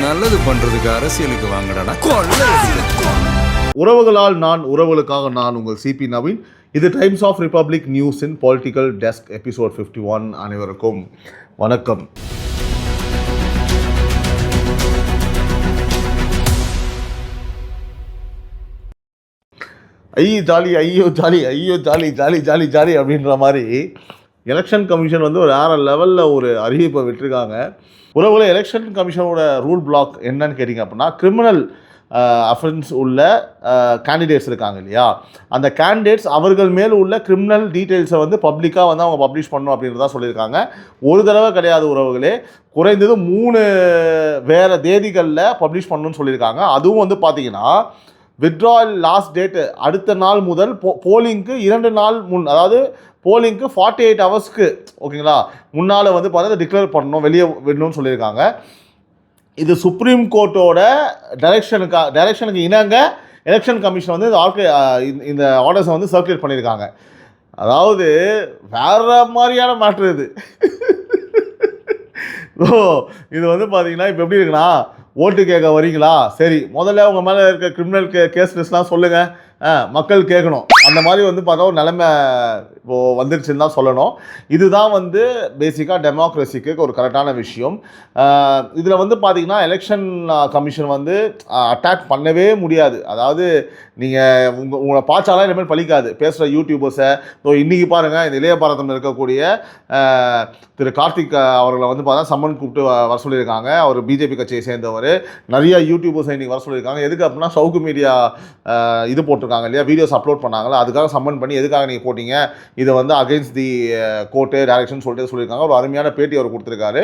நல்லது பண்றதுக்கு அரசியலுக்கு வாங்கடா. உறவுகளால் நான், உறவுகளுக்காக நான், உங்கள் சிபி நவீன். இது டைம்ஸ் ஆஃப் ரிபப்ளிக் நியூஸின் பொலிட்டிக்கல் டெஸ்க் எபிசோட் 51. அனைவருக்கும் வணக்கம். ஐயோ ஜாலி அப்படின்ற மாதிரி எலெக்ஷன் கமிஷன் வந்து ஒரு வேறு லெவலில் ஒரு அறிவிப்பை விட்டுருக்காங்க. உறவுகளை எலெக்ஷன் கமிஷனோட ரூல் பிளாக் என்னன்னு கேட்டிங்க அப்படின்னா, கிரிமினல் அஃபென்ஸ் உள்ள கேண்டிடேட்ஸ் இருக்காங்க இல்லையா, அந்த கேண்டிடேட்ஸ் அவர்கள் மேல் உள்ள கிரிமினல் டீட்டெயில்ஸை வந்து பப்ளிக்காக வந்து அவங்க பப்ளிஷ் பண்ணணும் அப்படின்றதான் சொல்லியிருக்காங்க. ஒரு தடவை கிடையாது உறவுகளே, குறைந்தது 3 வேறு தேதிகளில் பப்ளிஷ் பண்ணணும்னு சொல்லியிருக்காங்க. அதுவும் வந்து பார்த்திங்கன்னா வித்ட்ராயல் லாஸ்ட் டேட்டு அடுத்த நாள் முதல் போலிங்க்கு 2 நாள் முன், அதாவது போலிங்க்கு 48 ஹவர்ஸ்க்கு ஓகேங்களா முன்னால் வந்து பார்த்தா டிக்ளேர் பண்ணணும், வெளியே விடணும்னு சொல்லியிருக்காங்க. இது சுப்ரீம் கோர்ட்டோட டைரக்ஷனுக்கு இணங்க எலெக்ஷன் கமிஷன் வந்து இந்த ஆர்டர்ஸை வந்து சர்க்குலேட் பண்ணியிருக்காங்க. அதாவது வேறு மாதிரியான மேட்ரு இது. ஸோ இது வந்து பார்த்தீங்கன்னா இப்போ எப்படி இருக்குன்னா, ஓட்டு கேட்க வரீங்களா, சரி முதல்ல உங்கள் மேலே இருக்க கிரிமினல் கேஸ் லிஸ்ட்லாம் சொல்லுங்கள், மக்கள் கேட்கணும். அந்த மாதிரி வந்து பார்த்தா ஒரு நிலைமை இப்போது வந்துருச்சுன்னு தான் சொல்லணும். இதுதான் வந்து பேசிக்காக டெமோக்ரஸிக்கு ஒரு கரெக்டான விஷயம். இதில் வந்து பார்த்திங்கன்னா எலெக்ஷன் கமிஷன் வந்து அட்டாக் பண்ணவே முடியாது. அதாவது நீங்கள் உங்களை பார்த்தாலாம் இனிமேல் பழிக்காது பேசுகிற யூடியூபர்ஸை. இன்றைக்கி பாருங்கள், இந்த இளைய பாரதம் இருக்கக்கூடிய திரு கார்த்திக் அவர்களை வந்து பார்த்தா சம்மன் கூப்பிட்டு வர சொல்லியிருக்காங்க. அவர் பிஜேபி கட்சியை சேர்ந்தவர். நிறைய யூடியூபர்ஸை இன்றைக்கி வர சொல்லியிருக்காங்க. எதுக்கு அப்படின்னா சவுக்கு மீடியா இது போட்டிருக்காங்க இல்லையா, வீடியோஸ் அப்லோட் பண்ணாங்களா, அதுக்காக சம்மன் பண்ணி எதுக்காக நீங்கள் போட்டிங்க, இதை வந்து அகெயின்ஸ்ட் தி கோர்ட்டு டைரக்ஷன் சொல்லியிருக்காங்க. ஒரு அருமையான பேட்டி அவர் கொடுத்துருக்காரு,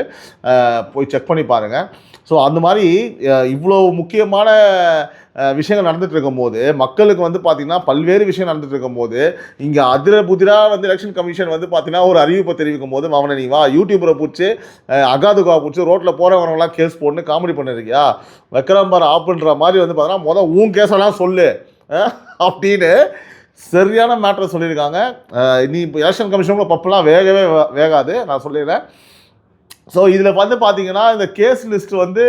போய் செக் பண்ணி பாருங்கள். ஸோ அந்த மாதிரி இவ்வளோ முக்கியமான விஷயங்கள் நடந்துகிட்டு இருக்கும்போது, மக்களுக்கு வந்து பார்த்திங்கன்னா பல்வேறு விஷயம் நடந்துகிட்டு இருக்கும்போது, இங்கே புதிராக வந்து எலெக்ஷன் கமிஷன் வந்து பார்த்திங்கன்னா ஒரு அறிவிப்பை தெரிவிக்கும் போது, அவனை நீ வா யூடியூபரை பிடிச்சி அகாதுகா பிடிச்சி ரோட்டில் போகிறவங்களாம் கேஸ் போடணுன்னு காமெடி பண்ணிருக்கியா, வெக்கரம்பார் ஆப்புன்ற மாதிரி வந்து பார்த்தீங்கன்னா உன் கேஸெல்லாம் சொல்லு அப்படின்னு சரியான மேட்டரை சொல்லியிருக்காங்க. நீ இப்போ எலெக்ஷன் கமிஷனில் பப்பெல்லாம் வேகாது, நான் சொல்லிடுறேன். ஸோ இதில் வந்து பார்த்திங்கன்னா இந்த கேஸ் லிஸ்ட் வந்து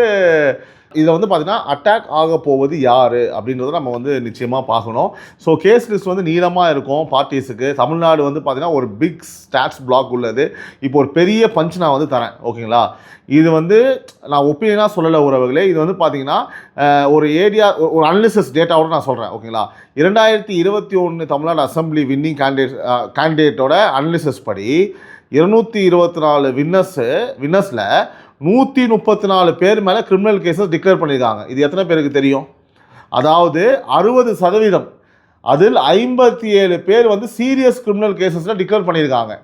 இதில் வந்து பார்த்திங்கன்னா அட்டாக் ஆக போவது யார் அப்படின்றத நம்ம வந்து நிச்சயமாக பார்க்கணும். ஸோ கேஸ் லிஸ்ட் வந்து நீளமாக இருக்கும் பார்ட்டிஸுக்கு. தமிழ்நாடு வந்து பார்த்திங்கன்னா ஒரு பிக் ஸ்டாட்ஸ் பிளாக் உள்ளது. இப்போ ஒரு பெரிய பஞ்ச் நான் வந்து தரேன், ஓகேங்களா. இது வந்து நான் ஒப்பீனியனாக சொல்லலை உறவுகளே. இது வந்து பார்த்திங்கன்னா ஒரு ஒரு அனாலிசிஸ் டேட்டாவோட நான் சொல்கிறேன், ஓகேங்களா. 2021 தமிழ்நாடு அசம்பிளி வின்னிங் கேண்டிடேட்டோட அனாலிசிஸ் படி 224 வின்னர்ஸில் 134 பேர் மேலே கிரிமினல் கேஸஸ் டிக்ளேர் பண்ணியிருக்காங்க. இது எத்தனை பேருக்கு தெரியும்? அதாவது 60%. அதில் 57 பேர் வந்து சீரியஸ் கிரிமினல் கேஸஸில் டிக்ளேர் பண்ணியிருக்காங்க.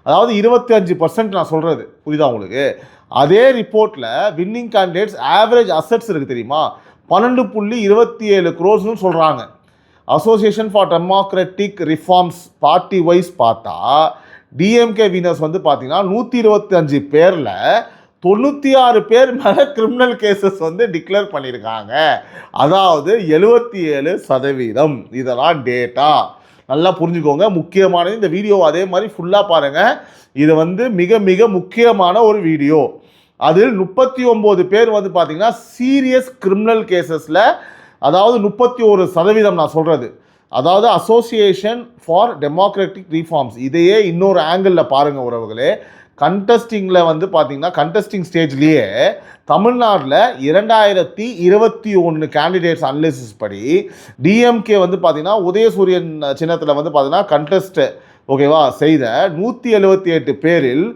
அதாவது 25% நான் சொல்கிறது புரியுதா உங்களுக்கு? அதே ரிப்போர்ட்டில் வின்னிங் கேண்டிடேட்ஸ் ஆவரேஜ் அசட்ஸ் இருக்குது தெரியுமா, 12.27 crores சொல்கிறாங்க. Association for democratic reforms party wise பார்த்தா டிஎம்கே வினர்ஸ் வந்து பார்த்திங்கன்னா 125 பேரில் 96 பேர் மேலே கிரிமினல் கேசஸ் வந்து டிக்ளேர் பண்ணியிருக்காங்க. அதாவது 77%. இதெல்லாம் டேட்டா நல்லா புரிஞ்சுக்கோங்க, முக்கியமானது. இந்த வீடியோ அதே மாதிரி ஃபுல்லாக பாருங்கள். இது வந்து மிக மிக முக்கியமான ஒரு வீடியோ. அதில் 39 பேர் வந்து பார்த்திங்கன்னா சீரியஸ் கிரிமினல் கேசஸில், அதாவது 31% நான் சொல்கிறது. அதாவது அசோசியேஷன் ஃபார் டெமோக்ராட்டிக் ரிஃபார்ம்ஸ். இதையே இன்னொரு ஆங்கிளில் பாருங்கள் உறவுகளே. கண்டஸ்டிங்கில் வந்து பார்த்திங்கன்னா கண்டஸ்டிங் ஸ்டேஜ்லேயே தமிழ்நாட்டில் 2021 கேண்டிடேட்ஸ் அனலிசிஸ் படி டிஎம்கே வந்து பார்த்திங்கன்னா உதயசூரியன் சின்னத்தில் வந்து பார்த்திங்கன்னா கண்டஸ்ட் ஓகேவா செய்த 178 பேரில்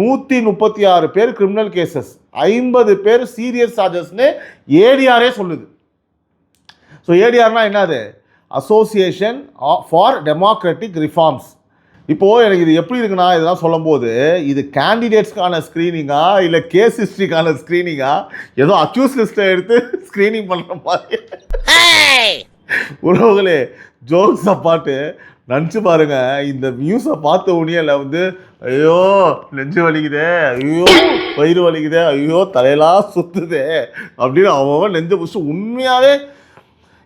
136 பேர் கிரிமினல் கேசஸ், 50 பேர் சீரியஸ் சார்ஜஸ்ன்னு ஏடிஆரே சொல்லுது. ஸோ ஏடிஆர்னா என்னது? Association for democratic reforms. இப்போது எனக்கு இது எப்படி இருக்குன்னா, இதெல்லாம் சொல்லும்போது இது கேண்டிடேட்ஸ்க்கான ஸ்க்ரீனிங்கா இல்லை கேஸ் ஹிஸ்ட்ரிக்கான ஸ்க்ரீனிங்கா, ஏதோ அக்யூஸ் லிஸ்ட்டை எடுத்து ஸ்க்ரீனிங் பண்ணுற மாதிரி உறவுகளே. ஜோக்ஸ் அப்பாட்டு நினச்சி பாருங்கள். இந்த நியூஸை பார்த்த உடனே வந்து ஐயோ நெஞ்சு வலிக்குதே, ஐயோ வயிறு வலிக்குதே, ஐயோ தலையெல்லாம் சுற்றுதே அப்படின்னு அவன் நெஞ்சை பிடிச்சி உண்மையாகவே.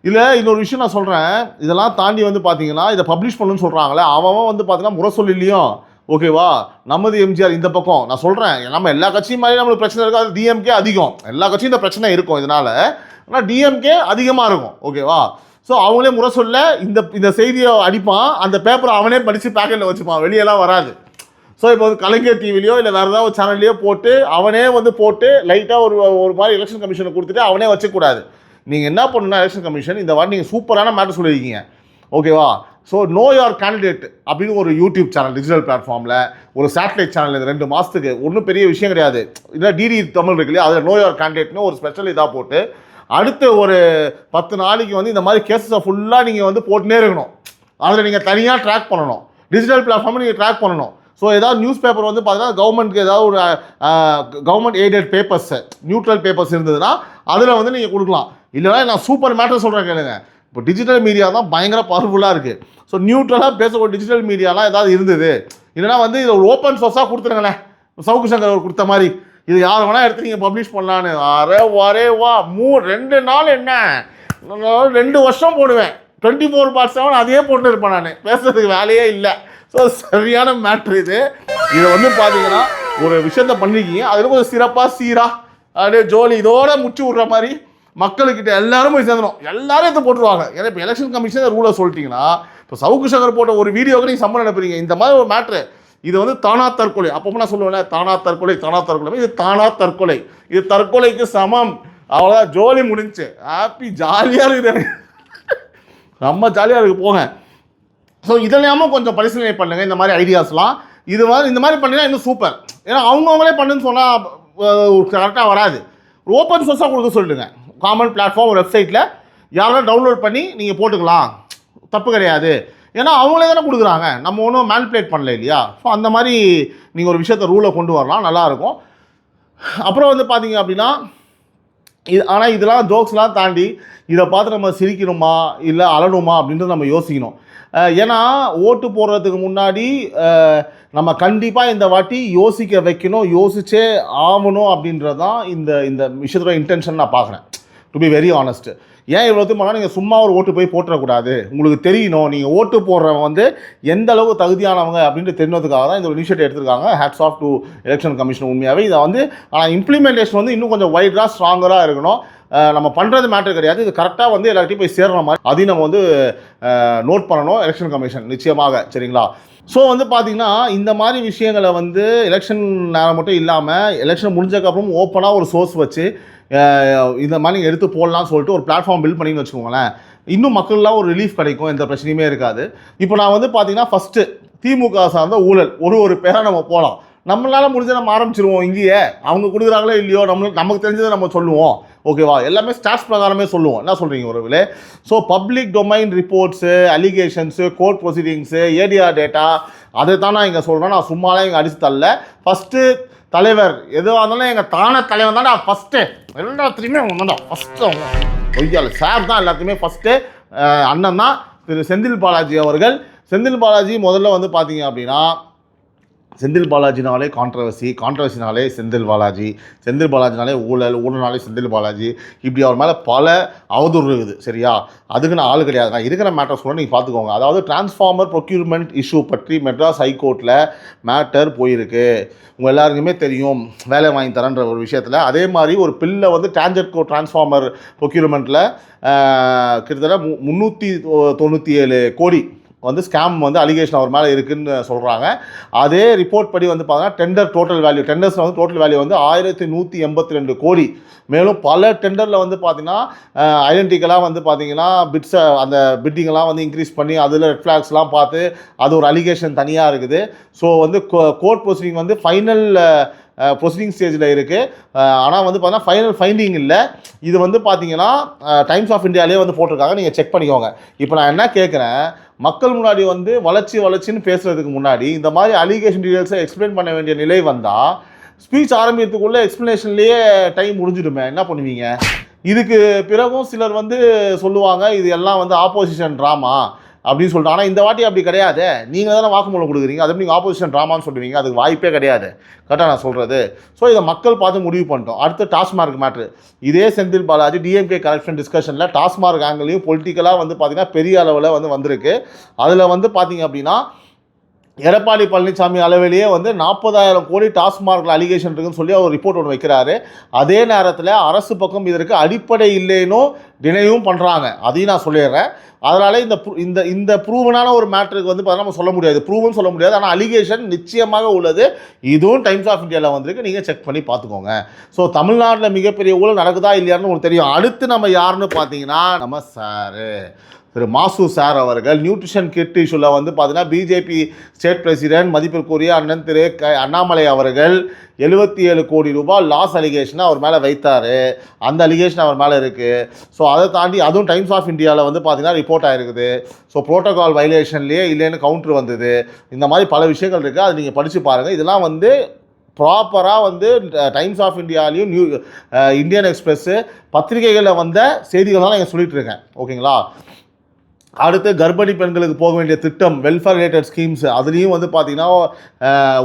இதில் இன்னொரு விஷயம் நான் சொல்கிறேன். இதெல்லாம் தாண்டி வந்து பார்த்தீங்கன்னா இதை பப்ளிஷ் பண்ணணும்னு சொல்கிறாங்களே, அவன் வந்து பார்த்தீங்கன்னா முரசொல்லிலையும் ஓகேவா. நமது எம்ஜிஆர் இந்த பக்கம் நான் சொல்கிறேன், நம்ம எல்லா கட்சியும் மாதிரி நம்மளுக்கு பிரச்சனை இருக்காது, டிஎம்கே அதிகம், எல்லா கட்சியும் இந்த பிரச்சனை இருக்கும் இதனால். ஆனால் டிஎம்கே அதிகமாக இருக்கும் ஓகேவா. ஸோ அவங்களே முறை சொல்ல இந்த செய்தியை அடிப்பான், அந்த பேப்பரை அவனே படித்து பேக்கெட்டில் வச்சுப்பான், வெளியெல்லாம் வராது. ஸோ இப்போ வந்து கலைஞர் டிவிலையோ இல்லை வேறு ஏதாவது ஒரு சேனல்லையோ போட்டு அவனே வந்து போட்டு லைட்டாக ஒரு மாதிரி எலெக்ஷன் கமிஷனை கொடுத்துட்டு அவனே வச்சக்கூடாது. நீங்கள் என்ன பண்ணணும்னா எலெக்ஷன் கமிஷன் இந்த வாட்டி நீங்கள் சூப்பரான மேட்டர் சொல்லியிருக்கீங்க ஓகேவா. ஸோ நோ யுவர் கேண்டிடேட் அப்படின்னு ஒரு யூடியூப் சேனல் டிஜிட்டல் பிளாட்ஃபார்மில் ஒரு சேட்டலைட் சேனல் இந்த 2 மாதத்துக்கு ஒன்றும் பெரிய விஷயம் கிடையாது. இல்லை டிடி தமிழ் இருக்கு இல்லையா, அதில் நோ யுவர் கேண்டிடேட்னு ஒரு ஸ்பெஷல் இதாக போட்டு அடுத்த ஒரு 10 நாளைக்கு வந்து இந்த மாதிரி கேஸஸை ஃபுல்லாக நீங்கள் வந்து போட்டுனே இருக்கணும். அதில் நீங்கள் தனியாக ட்ராக் பண்ணணும், டிஜிட்டல் பிளாட்ஃபார்மை நீங்கள் ட்ராக் பண்ணணும். ஸோ ஏதாவது நியூஸ் பேப்பர் வந்து பார்த்தீங்கன்னா கவர்மெண்ட்க்கு ஏதாவது ஒரு government aided papers neutral papers இருந்ததுன்னா அதில் வந்து நீங்கள் கொடுக்கலாம். இல்லைனா நான் சூப்பர் மேட்டர் சொல்கிறேன் கேளுங்க. இப்போ டிஜிட்டல் மீடியா தான் பயங்கர பவர்ஃபுல்லாக இருக்குது. ஸோ நியூட்ரலாக பேசக்கூடிய டிஜிட்டல் மீடியாலாம் ஏதாவது இருந்தது இல்லைனா வந்து இதை ஒரு ஓப்பன் சோர்ஸாக கொடுத்துருங்களேன், சவுக்கு சங்கர் அவர் கொடுத்த மாதிரி. இது யார் வேணால் எடுத்து நீங்கள் பப்ளிஷ் பண்ணலான்னு. அரே வா 2 நாள் என்ன 2 வருஷம் போடுவேன், 24/7 அதையே போட்டு இருப்பேன் நான், பேசுறதுக்கு வேலையே இல்லை. ஸோ சரியான மேட்ரு இது. இதை வந்து பார்த்தீங்கன்னா ஒரு விஷயத்த பண்ணிருக்கீங்க, அதில் கொஞ்சம் சிறப்பாக சீராக அப்படியே ஜோலி இதோட முச்சு விட்ற மாதிரி மக்கள்கிட்ட எல்லாரும் போய் சேர்ந்துடும், எல்லாரும் எடுத்து போட்டுருவாங்க. ஏன்னா இப்போ எலெக்ஷன் கமிஷன் ரூலை சொல்லிட்டீங்கன்னா இப்போ சவுக்கு சங்கர் போட்ட ஒரு வீடியோக்கு நீங்கள் சம்பளம் அனுப்புறீங்க, இந்த மாதிரி ஒரு மேட்ரு. இது வந்து தானா தற்கொலை. அப்போ நான் சொல்லுவேன் தானா தற்கொலை, இது தானா தற்கொலை, இது தற்கொலைக்கு சமம். அவ்வளோதான், ஜோலி முடிஞ்சு, ஹாப்பி, ஜாலியாக இருக்குது, ரொம்ப ஜாலியாக இருக்குது போங்க. ஸோ இதெல்லாமும் கொஞ்சம் பரிசீலனை பண்ணுங்கள் இந்த மாதிரி ஐடியாஸ்லாம். இது மாதிரி இந்த மாதிரி பண்ணினா இன்னும் சூப்பர். ஏன்னா அவங்கவுங்களே பண்ணுன்னு சொன்னால் கரெக்டாக வராது. ஓப்பன் சோர்ஸாக கொடுக்க சொல்லிடுங்க. காமன் பிளாட்ஃபார்ம் ஒரு வெப்சைட்டில் யாரும் டவுன்லோட் பண்ணி நீங்கள் போட்டுக்கலாம், தப்பு கிடையாது. ஏன்னா அவங்களே தானே கொடுக்குறாங்க, நம்ம ஒன்றும் மேனிப்புலேட் பண்ணல இல்லையா. ஸோ அந்த மாதிரி நீங்கள் ஒரு விஷயத்தை ரூலை கொண்டு வரலாம், நல்லாயிருக்கும். அப்புறம் வந்து பார்த்தீங்க அப்படின்னா ஆனால் இதெல்லாம் ஜோக்ஸ்லாம் தாண்டி இதை பார்த்து நம்ம சிரிக்கணுமா இல்லை அழணுமா அப்படின்றது நம்ம யோசிக்கணும். ஏன்னா ஓட்டு போடுறதுக்கு முன்னாடி நம்ம கண்டிப்பாக இந்த வாட்டி யோசிக்க வைக்கணும், யோசிச்சே ஆகணும் அப்படின்றது தான் இந்த விஷயத்தோட இன்டென்ஷன் நான் பார்க்குறேன், டு பி வெரி ஆனஸ்ட். ஏன் இவ்வளோத்துக்கு போனால் நீங்கள் சும்மா ஒரு ஓட்டு போய் போட்டுறக்கூடாது, உங்களுக்கு தெரியணும் நீங்கள் ஓட்டு போடுறவங்க வந்து எந்த அளவுக்கு தகுதியானவங்க அப்படின்ட்டு தெரிஞ்சதுக்காக தான் இந்த ஒரு இனிஷியேட்டிவ் எடுத்திருக்காங்க. Hats off to election commission. உண்மையாகவே இதை வந்து ஆனால் இம்ப்ளிமெண்டேஷன் வந்து இன்னும் கொஞ்சம் வைடாக ஸ்ட்ராங்கராக இருக்கணும். நம்ம பண்ணுறது மேட்டர் கிடையாது, இது கரெக்டாக வந்து எல்லார்ட்டையும் போய் சேர்ற மாதிரி அதையும் நம்ம வந்து நோட் பண்ணணும் எலெக்ஷன் கமிஷன் நிச்சயமாக, சரிங்களா. ஸோ வந்து பார்த்திங்கன்னா இந்த மாதிரி விஷயங்களை வந்து எலெக்ஷன் நேரம் மட்டும் இல்லாமல் எலெக்ஷன் முடிஞ்சதுக்கப்புறம் ஓப்பனாக ஒரு சோர்ஸ் வச்சு இந்த மாதிரி நீங்கள் எடுத்து போடலாம்னு சொல்லிட்டு ஒரு பிளாட்ஃபார்ம் பில்ட் பண்ணின்னு வச்சுக்கோங்களேன், இன்னும் மக்கள்லாம் ஒரு ரிலீஃப் கிடைக்கும், எந்த பிரச்சனையுமே இருக்காது. இப்போ நான் வந்து பார்த்திங்கன்னா ஃபஸ்ட்டு திமுக சார்ந்த ஊழல் ஒரு பேராக நம்ம போகலாம், நம்மளால முடிஞ்ச நம்ம ஆரம்பிச்சிருவோம். இங்கேயே அவங்க கொடுக்குறாங்களோ இல்லையோ நமக்கு தெரிஞ்சதை நம்ம சொல்லுவோம் ஓகேவா. எல்லாமே ஸ்டாட்ஸ் பிரகாரமே சொல்லுவோம். என்ன சொல்கிறீங்க ஒரு விலை. So public domain reports, allegations, court proceedings, ADR data, அதை தான் நான் இங்கே சொல்கிறேன். நான் சும்மாலாம் இங்கே அடித்து தரல. ஃபஸ்ட்டு தலைவர் எதுவாக இருந்தாலும் எங்கள் தானே தலைவர் தான்டா ஃபஸ்ட்டு, எல்லாத்துலேயுமே அவங்க தான்டா ஃபஸ்ட்டு, அவங்க ஒய்யால் சார் தான் எல்லாத்தையுமே ஃபஸ்ட்டு. அண்ணன் தான் திரு செந்தில் பாலாஜி அவர்கள். செந்தில் பாலாஜி முதல்ல வந்து பார்த்தீங்க அப்படின்னா செந்தில் பாலாஜினாலே கான்ட்ரவர்சினாலே செந்தில் பாலாஜினாலே ஊழல்னாலே செந்தில் பாலாஜி, இப்படி அவர் மேலே பல அவதூறு இருக்குது, சரியா. அதுக்கு நான் ஆள் கிடையாது, நான் இருக்கிற மேட்டர்ஸ் கூட நீங்கள் பார்த்துக்கோங்க. அதாவது டிரான்ஸ்ஃபார்மர் ப்ரொக்யூர்மெண்ட் இஷ்யூ பற்றி மெட்ராஸ் ஹைகோர்ட்டில் மேட்டர் போயிருக்கு, உங்கள் எல்லாருக்குமே தெரியும், வேலை வாங்கி தரேன்ற ஒரு விஷயத்தில். அதே மாதிரி ஒரு பில்லை வந்து டான்ஜெட்கோ டிரான்ஸ்ஃபார்மர் ப்ரொக்யூர்மெண்ட்டில் கிட்டத்தட்ட 397 கோடி வந்து ஸ்கேம் வந்து அலிகேஷன் அவர் மேலே இருக்குதுன்னு சொல்கிறாங்க. அதே ரிப்போர்ட் படி வந்து பார்த்தீங்கன்னா டெண்டர்ஸில் வந்து டோட்டல் வேல்யூ வந்து 1182 கோடி. மேலும் பல டெண்டரில் வந்து பார்த்திங்கன்னா ஐடென்டிக்கலாக வந்து பார்த்திங்கன்னா அந்த பிட்டிங்கெல்லாம் வந்து இன்க்ரீஸ் பண்ணி அதில் ரெட் ஃப்ளாக்ஸ்லாம் பார்த்து அது ஒரு அலிகேஷன் தனியாக இருக்குது. ஸோ வந்து கோர்ட் ப்ரொசீடிங் வந்து ஃபைனல் ப்ரொசீடிங் ஸ்டேஜில் இருக்குது. ஆனால் வந்து பார்த்தீங்கன்னா ஃபைனல் ஃபைண்டிங் இல்லை. இது வந்து பார்த்தீங்கன்னா டைம்ஸ் ஆஃப் இந்தியாவிலே வந்து போட்டிருக்காங்க, நீங்கள் செக் பண்ணிக்கோங்க. இப்போ நான் என்ன கேட்குறேன், மக்கள் முன்னாடி வந்து வளர்ச்சின்னு பேசுகிறதுக்கு முன்னாடி இந்த மாதிரி அலிகேஷன் டீடைல்ஸை எக்ஸ்பிளைன் பண்ண வேண்டிய நிலை வந்தால் ஸ்பீச் ஆரம்பிக்கிறதுக்குள்ளே எக்ஸ்ப்ளனேஷன்லேயே டைம் முடிஞ்சிடுமே, என்ன பண்ணுவீங்க? இதுக்கு பிறகும் சிலர் வந்து சொல்லுவாங்க இது எல்லாம் வந்து ஆப்போசிஷன் ட்ராமா அப்படின்னு சொல்லிட்டு. ஆனால் இந்த வாட்டி அப்படி கிடையாது, நீங்கள் தானே வாக்குமூலம் கொடுக்குறீங்க, அது நீங்கள் ஆப்போசிஷன் ட்ராமான்னு சொல்லுவீங்க, அதுக்கு வாய்ப்பே கிடையாது. கரெக்டாக நான் சொல்கிறது. ஸோ இதை மக்கள் பார்த்து முடிவு பண்ணிட்டோம். அடுத்து டாஸ்மார்க் மேட்ரு. இதே செந்தில் பாலாஜி டிஎம்கே கரப்ஷன் டிஸ்கஷனில் டாஸ்மார்க் ஆங்கிலையும் பொலிட்டிக்கலாக வந்து பார்த்திங்கன்னா பெரிய அளவில் வந்து வந்திருக்கு. அதில் வந்து பார்த்திங்க அப்படின்னா எடப்பாடி பழனிசாமி அளவிலேயே வந்து 40,000 கோடி டாஸ்மார்க்கில் அலிகேஷன் இருக்குன்னு சொல்லி அவர் ரிப்போர்ட் ஒன்று வைக்கிறாரு. அதே நேரத்தில் அரசு பக்கம் இதற்கு அடிப்படை இல்லைன்னும் டினையும் பண்ணுறாங்க. அதையும் நான் சொல்லிடுறேன். அதனால் இந்த ப்ரூவனான ஒரு மேட்ருக்கு வந்து பார்த்தா நம்ம சொல்ல முடியாது, ப்ரூவன் சொல்ல முடியாது. ஆனால் அலிகேஷன் நிச்சயமாக உள்ளது. இதுவும் டைம்ஸ் ஆஃப் இந்தியாவில் வந்திருக்கு, நீங்கள் செக் பண்ணி பார்த்துக்கோங்க. ஸோ தமிழ்நாட்டில் மிகப்பெரிய ஊழல் நடக்குதா இல்லையான்னு உங்களுக்கு தெரியும். அடுத்து நம்ம யாருன்னு பார்த்தீங்கன்னா நம்ம சாரு திரு மாசு சார் அவர்கள் நியூட்ரிஷன் கிட் இஷ்யூவில் வந்து பார்த்தீங்கன்னா பிஜேபி ஸ்டேட் பிரசிடென்ட் மதிப்பிற்குரிய அண்ணன் திரு அண்ணாமலை அவர்கள் 77 கோடி ரூபாய் லாஸ் அலிகேஷனை அவர் மேலே வைத்தார். அந்த அலிகேஷன் அவர் மேலே இருக்குது. ஸோ அதை தாண்டி அதுவும் டைம்ஸ் ஆஃப் இந்தியாவில் வந்து பார்த்தீங்கன்னா ரிப்போர்ட் ஆகிருக்குது. ஸோ ப்ரோட்டோகால் வைலேஷன்லேயே இல்லைன்னு கவுண்டர் வந்தது. இந்த மாதிரி பல விஷயங்கள் இருக்குது, அது நீங்கள் படித்து பாருங்கள். இதெல்லாம் வந்து ப்ராப்பராக வந்து டைம்ஸ் ஆஃப் இந்தியாலையும் இந்தியன் எக்ஸ்பிரஸ்ஸு பத்திரிகைகளில் வந்த செய்திகள் தான் நான் சொல்லிகிட்டு இருக்கேன். ஓகேங்களா? அடுத்து கர்ப்பிணி பெண்களுக்கு போக வேண்டிய திட்டம், வெல்ஃபேர் ரிலேட்டட் ஸ்கீம்ஸு, அதுலேயும் வந்து பார்த்திங்கன்னா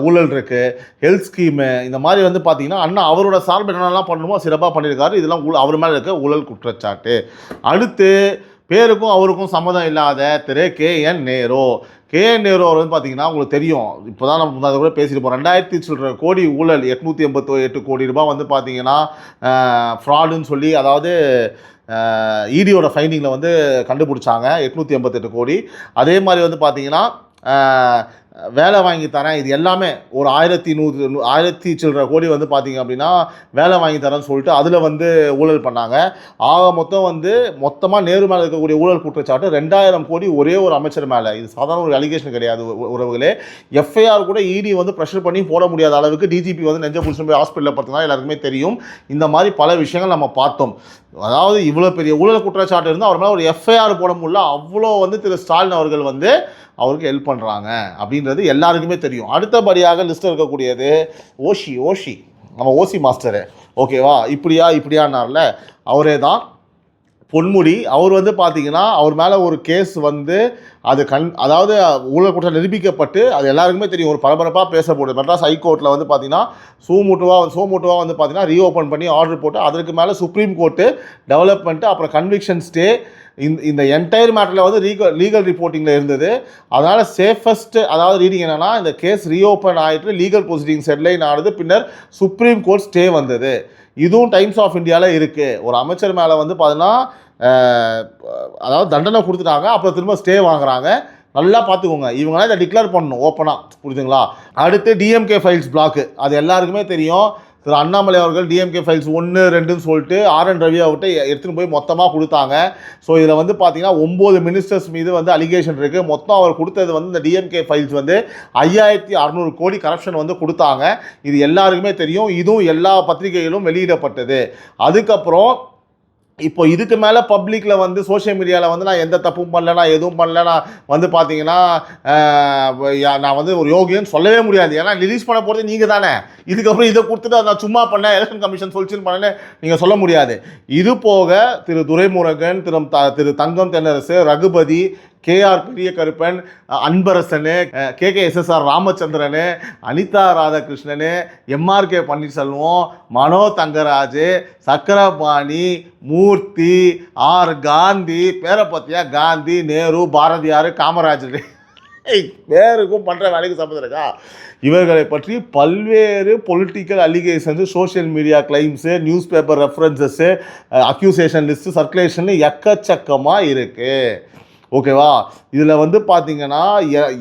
ஊழல் இருக்குது. ஹெல்த் ஸ்கீமு, இந்த மாதிரி வந்து பார்த்திங்கன்னா அண்ணா அவரோட சார்பு என்னென்னலாம் பண்ணணுமோ சிறப்பாக பண்ணியிருக்காரு. இதெல்லாம் அவர் மேலே இருக்க ஊழல் குற்றச்சாட்டு. அடுத்து பேருக்கும் அவருக்கும் சம்மதம் இல்லாத திரு KN நேரு. KN நேரு அவர் வந்து பார்த்திங்கன்னா உங்களுக்கு தெரியும், இப்போ தான் நம்ம அதை கூட பேசிட்டு போகிறோம். 2000 கோடி ஊழல், 888 கோடி ரூபாய் வந்து பார்த்திங்கன்னா ஃப்ராடுன்னு சொல்லி, அதாவது இடியோட ஃபைண்டிங்கில் வந்து கண்டுபிடிச்சாங்க 888 கோடி. அதே மாதிரி வந்து பார்த்திங்கன்னா வேலை வாங்கி தரேன், இது எல்லாமே ஒரு 1100 சில்லற கோடி வந்து பார்த்திங்க அப்படின்னா வேலை வாங்கி தரேன்னு சொல்லிட்டு அதில் வந்து ஊழல் பண்ணாங்க. ஆக மொத்தம் வந்து மொத்தமாக நேரு மேலே இருக்கக்கூடிய ஊழல் குற்றச்சாட்டு 2000 கோடி ஒரே ஒரு அமைச்சர் மேலே. இது சாதாரண ஒரு அலிகேஷன் கிடையாது உறவுகளே. எஃப்ஐஆர் கூட இடி வந்து ப்ரெஷர் பண்ணி போட முடியாத அளவுக்கு டிஜிபி வந்து நெஞ்ச புடிச்சு போய் ஹாஸ்பிட்டலில் பார்த்தீங்கன்னா எல்லாருக்குமே தெரியும். இந்த மாதிரி பல விஷயங்கள் நம்ம பார்த்தோம். அதாவது இவ்வளோ பெரிய ஊழல் குற்றச்சாட்டு இருந்தால் அவர் மேலே ஒரு எஃப்ஐஆர் போட முடியல. அவ்வளோ வந்து திரு ஸ்டாலின் அவர்கள் வந்து அவருக்கு ஹெல்ப் பண்ணுறாங்க அப்படின்றது எல்லாருக்குமே தெரியும். அடுத்தபடியாக லிஸ்ட்டில் இருக்கக்கூடியது ஓஷி நம்ம ஓசி மாஸ்டரு. ஓகேவா? இப்படியானார்ல அவரே தான் பொன்முடி. அவர் வந்து பார்த்திங்கன்னா அவர் மேலே ஒரு கேஸ் வந்து அது அதாவது ஊழல் குற்றம் நிரூபிக்கப்பட்டு அது எல்லாருக்குமே தெரியும், ஒரு பரபரப்பாக பேசப்படுது. மெட்ராஸ் ஹைகோர்ட்டில் வந்து பார்த்திங்கன்னா சோமூட்டுவாக வந்து பார்த்திங்கன்னா ரீஓப்பன் பண்ணி ஆர்டர் போட்டு அதற்கு மேலே சுப்ரீம் கோர்ட்டு டெவலப்மெண்ட்டு அப்புறம் கன்விக்ஷன் ஸ்டே இந்த என்டையர் மேட்டரில் வந்து லீகல் ரிப்போர்ட்டிங்கில் இருந்தது. அதனால் சேஃபஸ்ட்டு அதாவது ரீடிங் என்னென்னா, இந்த கேஸ் ரீஓப்பன் ஆகிட்டு லீகல் ப்ரொசீடிங்ஸ் ஹெட்லைன் ஆனது, பின்னர் சுப்ரீம் கோர்ட் ஸ்டே வந்தது. இதுவும் டைம்ஸ் ஆஃப் இந்தியாவில் இருக்குது. ஒரு அமைச்சர் மேலே வந்து பார்த்தீங்கன்னா அதாவது தண்டனை கொடுத்துட்டாங்க, அப்புறம் திரும்ப ஸ்டே வாங்குறாங்க. நல்லா பார்த்துக்கோங்க, இவங்களாம் இதை டிக்ளேர் பண்ணணும் ஓப்பனாக, புரியுதுங்களா? அடுத்து டிஎம்கே ஃபைல்ஸ் பிளாக்கு, அது எல்லாருக்குமே தெரியும். திரு அண்ணாமலை அவர்கள் டிஎம்கே ஃபைல்ஸ் 1, 2ன்னு சொல்லிட்டு RN ரவி அவர்கிட்ட எடுத்துகிட்டு போய் மொத்தமாக கொடுத்தாங்க. ஸோ இதில் வந்து பார்த்தீங்கன்னா 9 மினிஸ்டர்ஸ் மீது வந்து அலிகேஷன் இருக்குது. மொத்தம் அவர் கொடுத்தது வந்து இந்த டிஎம்கே ஃபைல்ஸ் வந்து 5600 கோடி கரப்ஷன் வந்து கொடுத்தாங்க. இது எல்லாருக்குமே தெரியும். இதுவும் எல்லா பத்திரிகைகளும் வெளியிடப்பட்டது. அதுக்கப்புறம் இப்போ இதுக்கு மேலே பப்ளிக்கில் வந்து சோஷியல் மீடியாவில் வந்து நான் எந்த தப்பும் பண்ணல, நான் எதுவும் பண்ணல, நான் வந்து பார்த்தீங்கன்னா நான் வந்து ஒரு யோகியன்னு சொல்லவே முடியாது. ஏன்னா ரிலீஸ் பண்ண போகிறது நீங்கள் தானே. இதுக்கப்புறம் இதை கொடுத்துட்டு நான் சும்மா பண்ணேன், எலெக்ஷன் கமிஷன் சொல்லிச்சுன்னு பண்ணேன்னு நீங்கள் சொல்ல முடியாது. இது போக திரு துரைமுருகன், திரு தங்கம் தென்னரசு, ரகுபதி, KR பெரிய கருப்பன், அன்பரசனு, KKSSR ராமச்சந்திரனு, அனிதா ராதாகிருஷ்ணனு, MRK பன்னீர்செல்வம், மனோ தங்கராஜ், சக்கரபாணி, மூர்த்தி, R காந்தி, பேரப்பத்தியா காந்தி, நேரு, பாரதியார், காமராஜர் பேருக்கும் பண்ணுற வேலைக்கு சம்மந்தம் இருக்கா? இவர்களை பற்றி பல்வேறு political allegations, social media claims, news paper references, accusation list, circulation எக்கச்சக்கமாக இருக்குது. ஓகேவா? இதில் வந்து பார்த்தீங்கன்னா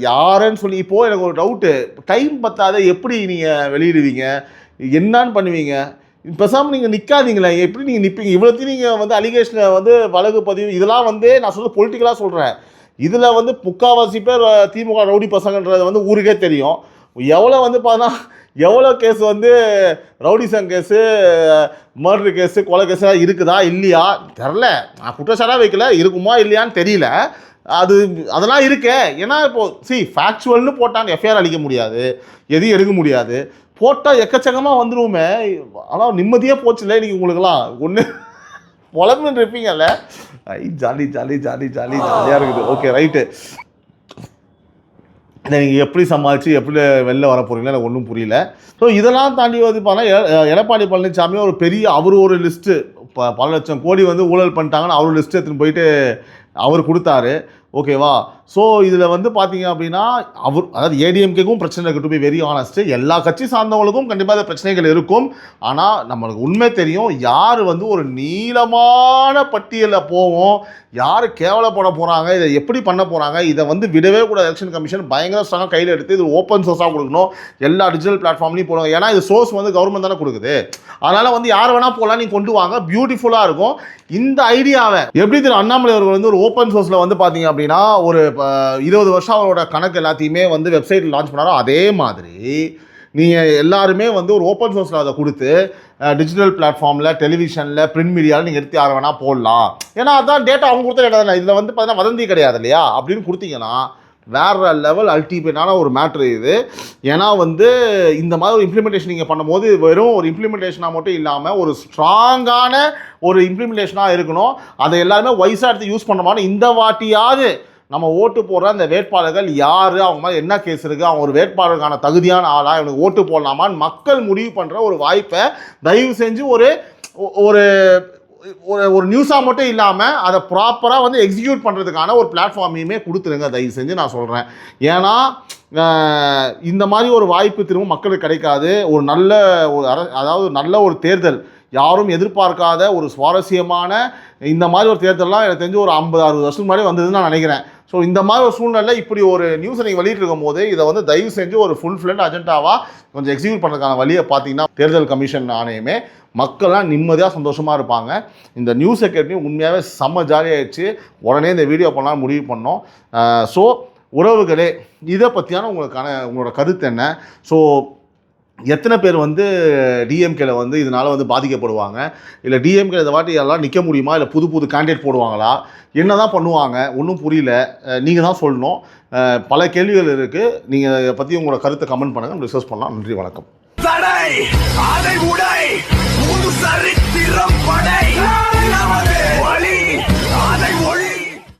யாருன்னு சொல்லி இப்போது எனக்கு ஒரு டவுட்டு, டைம் பத்தாத எப்படி நீங்கள் வெளியிடுவீங்க, என்னான்னு பண்ணுவீங்க? பேசாமல் நீங்கள் நிற்காதீங்களே, எப்படி நீங்கள் நிற்பீங்க? இவ்வளோத்தையும் நீங்கள் வந்து அலிகேஷனை வந்து வழக்கு பதிவு, இதெல்லாம் வந்து நான் சொல்ல பொலிட்டிக்கலாக சொல்கிறேன். இதில் வந்து முக்கால்வாசி பேர் திமுக ரவுடி பசங்கன்றது வந்து ஊருக்கே தெரியும். எவ்வளோ வந்து பார்த்தா எவ்வளோ கேஸ் வந்து ரவுடிசம் கேஸு, மர்டர் கேஸு, கொலை கேஸாக இருக்குதா இல்லையா தெரில. நான் குற்றச்சாட்டாக வைக்கல, இருக்குமா இல்லையான்னு தெரியல. அதெல்லாம் இருக்கே. ஏன்னா இப்போது ஃபேக்சுவல்னு போட்டான்னு எஃப்ஐஆர் அளிக்க முடியாது, எதையும் எடுக்க முடியாது. போட்டால் எக்கச்சக்கமாக வந்துடுவோமே. ஆனால் நிம்மதியாக போச்சுல்ல இன்றைக்கி உங்களுக்கெல்லாம். ஒன்று புலம்புன்னு இருப்பீங்கல்ல, ஜாலியாக இருக்குது. Okay right. இதை நீங்கள் எப்படி சமாளித்து எப்படி வெளில வர போகிறீங்களா எனக்கு ஒன்றும் புரியல. ஸோ இதெல்லாம் தாண்டி வந்து பார்த்தா எடப்பாடி பழனிசாமி ஒரு பெரிய அவர் ஒரு லிஸ்ட்டு பல லட்சம் கோடி வந்து ஊழல் பண்ணிட்டாங்கன்னு அவர் லிஸ்ட்டு எடுத்துன்னு போயிட்டு அவர் கொடுத்தாரு. ஓகேவா? ஸோ இதில் வந்து பார்த்தீங்க அப்படின்னா அதாவது ஏடிஎம்கேக்கும் பிரச்சனை இருக்குது. டு பி வெரி ஆனஸ்ட்டு, எல்லா கட்சி சார்ந்தவங்களுக்கும் கண்டிப்பாக பிரச்சனைகள் இருக்கும். ஆனால் நம்மளுக்கு உண்மை தெரியும், யார் வந்து ஒரு நீளமான பட்டியலில் போவோம், யார் கேவலப்பட போகிறாங்க, இதை எப்படி பண்ண போகிறாங்க, இதை வந்து விடவே கூட எலெக்ஷன் கமிஷன் பயங்கர ஸ்ட்ராங்காக கையில் எடுத்து இது ஓப்பன் சோர்ஸாக கொடுக்கணும், எல்லா டிஜிட்டல் பிளாட்ஃபார்ம்லையும் போடுவாங்க. ஏன்னா இது சோர்ஸ் வந்து கவர்மெண்ட் தானே கொடுக்குது. அதனால் வந்து யார் வேணால் போகலாம், நீங்கள் கொண்டு வாங்க, பியூட்டிஃபுல்லாக இருக்கும். இந்த ஐடியாவை எப்படி திரு அண்ணாமலை அவர்கள் வந்து ஒரு ஓப்பன் சோர்ஸில் வந்து பார்த்தீங்க அப்படின்னா ஒரு 20 வருஷம் அவரோட கணக்கு எல்லாத்தையுமே வந்து வெப்சைட்டில் லான்ச் பண்ணாரோ, அதே மாதிரி நீங்கள் எல்லாருமே வந்து ஒரு ஓப்பன் சோர்ஸில் அதை கொடுத்து டிஜிட்டல் பிளாட்ஃபார்மில், டெலிவிஷனில், பிரிண்ட் மீடியாவில் நீங்கள் எடுத்து யார் வேணால் போடலாம். ஏன்னா அதுதான் டேட்டா, அவங்க கொடுத்த டேட்டா தானே. இதில் வந்து பார்த்தீங்கன்னா வதந்தி கிடையாது இல்லையா அப்படின்னு கொடுத்தீங்கன்னா வேறு லெவல் அல்டிமேட்டான ஒரு மேட்ரு இது. ஏன்னா வந்து இந்த மாதிரி ஒரு இம்ப்ளிமெண்டேஷன் நீங்கள் பண்ணும்போது வெறும் ஒரு இம்ப்ளிமெண்டேஷனாக மட்டும் இல்லாமல் ஒரு ஸ்ட்ராங்கான ஒரு இம்ப்ளிமெண்டேஷனாக இருக்கணும். அதை எல்லாருமே வயசாக எடுத்து யூஸ் பண்ணமான்னு இந்த வாட்டியாவது நம்ம ஓட்டு போடுற அந்த வேட்பாளர்கள் யார், அவங்க மாதிரி என்ன கேஸ் இருக்குது, அவங்க ஒரு வேட்பாளருக்கான தகுதியான ஆளாக இவனுக்கு ஓட்டு போடலாமான்னு மக்கள் முடிவு பண்ணுற ஒரு வாய்ப்பை தயவு செஞ்சு ஒரு ஒரு ஒரு நியூஸாக மட்டும் இல்லாமல் அதை ப்ராப்பராக வந்து எக்ஸிக்யூட் பண்ணுறதுக்கான ஒரு பிளாட்ஃபார்மையுமே கொடுத்துருங்க தயவு செஞ்சு, நான் சொல்கிறேன். ஏன்னா இந்த மாதிரி ஒரு வாய்ப்பு திரும்ப மக்களுக்கு கிடைக்காது. ஒரு நல்ல ஒரு அதாவது நல்ல ஒரு தேர்தல், யாரும் எதிர்பார்க்காத ஒரு சுவாரஸ்யமான இந்த மாதிரி ஒரு தேர்தல்லாம் எனக்கு தெரிஞ்சு ஒரு 50-60 வருஷத்துக்கு முன்னாடி வந்ததுன்னு நான் நினைக்கிறேன். ஸோ இந்த மாதிரி ஒரு சூழ்நிலை இப்படி ஒரு நியூஸை நீங்கள் வெளியிட்டிருக்கும் போது இதை வந்து தயவு செஞ்சு ஒரு ஃபுல் ஃப்ளெண்ட் அஜெண்டாவாக கொஞ்சம் எக்ஸிக்யூட் பண்ணுறதுக்கான வழியை பார்த்தீங்கன்னா தேர்தல் கமிஷன் ஆணையமே மக்கள்லாம் நிம்மதியாக சந்தோஷமாக இருப்பாங்க. இந்த நியூஸை கேட்டு உண்மையாகவே செம்ம ஜாலியாகிடுச்சு. உடனே இந்த வீடியோ பண்ணலாம் முடிவு பண்ணோம். ஸோ உறவுகளே, இதை பற்றியான உங்களோட கருத்து என்ன? ஸோ எத்தனை பேர் வந்து டிஎம்கேல வந்து இதனால் வந்து பாதிக்கப்படுவாங்க, இல்லை டிஎம்கே இதை வாட்டி எல்லாம் நிற்க முடியுமா, இல்லை புது புது கேண்டிடேட் போடுவாங்களா, என்ன தான் பண்ணுவாங்க, ஒன்றும் புரியல. நீங்கள் தான் சொல்லணும். பல கேள்விகள் இருக்குது. நீங்கள் இதை பற்றி உங்களோட கருத்தை கமெண்ட் பண்ணுங்கள், நம்ம டிஸ்கஸ் பண்ணலாம். நன்றி, வணக்கம்.